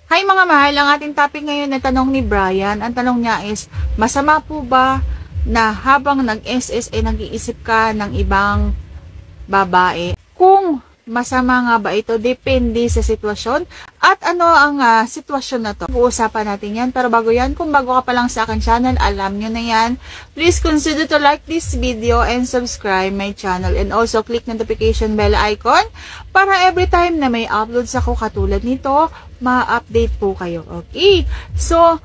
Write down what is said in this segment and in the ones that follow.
Hi mga mahal, ang ating topic ngayon na tanong ni Brian. Ang tanong niya is, masama po ba na habang nag-SS ay nag-iisip ka ng ibang babae? Kung masama nga ba ito, depende sa sitwasyon. At ano ang sitwasyon na to? Uusapan natin yan. Pero bago yan, kung bago ka pa lang sa akin channel, alam nyo na yan. Please consider to like this video and subscribe my channel. And also click notification bell icon para every time na may uploads ako katulad nito, ma-update po kayo. Okay? So,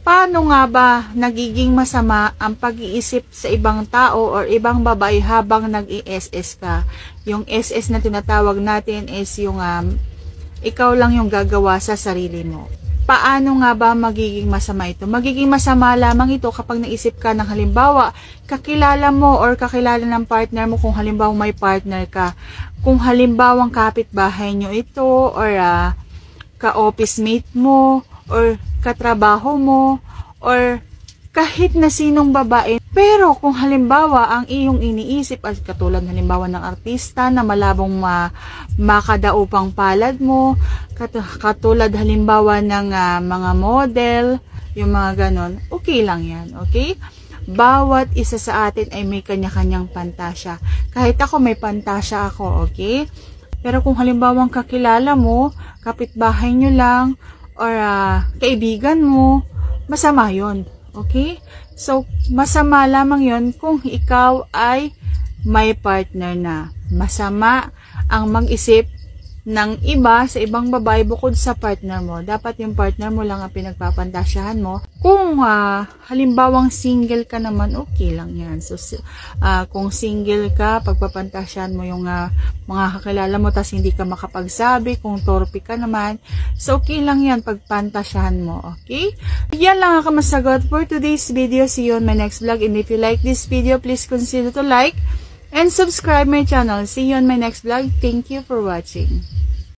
paano nga ba nagiging masama ang pag-iisip sa ibang tao or ibang babae habang nag-i-SS ka? Yung SS na tinatawag natin is yung ikaw lang yung gagawa sa sarili mo. Paano nga ba magiging masama ito? Magiging masama lamang ito kapag naisip ka ng halimbawa, kakilala mo or kakilala ng partner mo kung halimbawa may partner ka. Kung halimbawa kapitbahay nyo ito or ka-office mate mo or katrabaho mo or kahit na sinong babae. Pero kung halimbawa ang iyong iniisip at katulad halimbawa ng artista na malabong makadaupang palad mo, katulad halimbawa ng mga model, yung mga ganon, okay lang yan, okay? Bawat isa sa atin ay may kanya-kanyang pantasya. Kahit ako may pantasya ako, okay? Pero kung halimbawa kakilala mo, kapitbahay nyo lang, or kaibigan mo, masama yon. Okay? So, masama lamang yon kung ikaw ay may partner na. Masama ang mag-isip ng iba sa ibang babae bukod sa partner mo. Dapat yung partner mo lang ang pinagpapantasyahan mo. Kung halimbawang single ka naman, okay lang yan. So, kung single ka, pagpapantasyahan mo yung mga kakilala mo tas hindi ka makapagsabi, kung torpe ka naman, so okay lang yan, pagpantasyahan mo. Okay? Yan lang ang masagot for today's video. See you on my next vlog. And if you like this video, please consider to like and subscribe my channel. See you on my next vlog. Thank you for watching.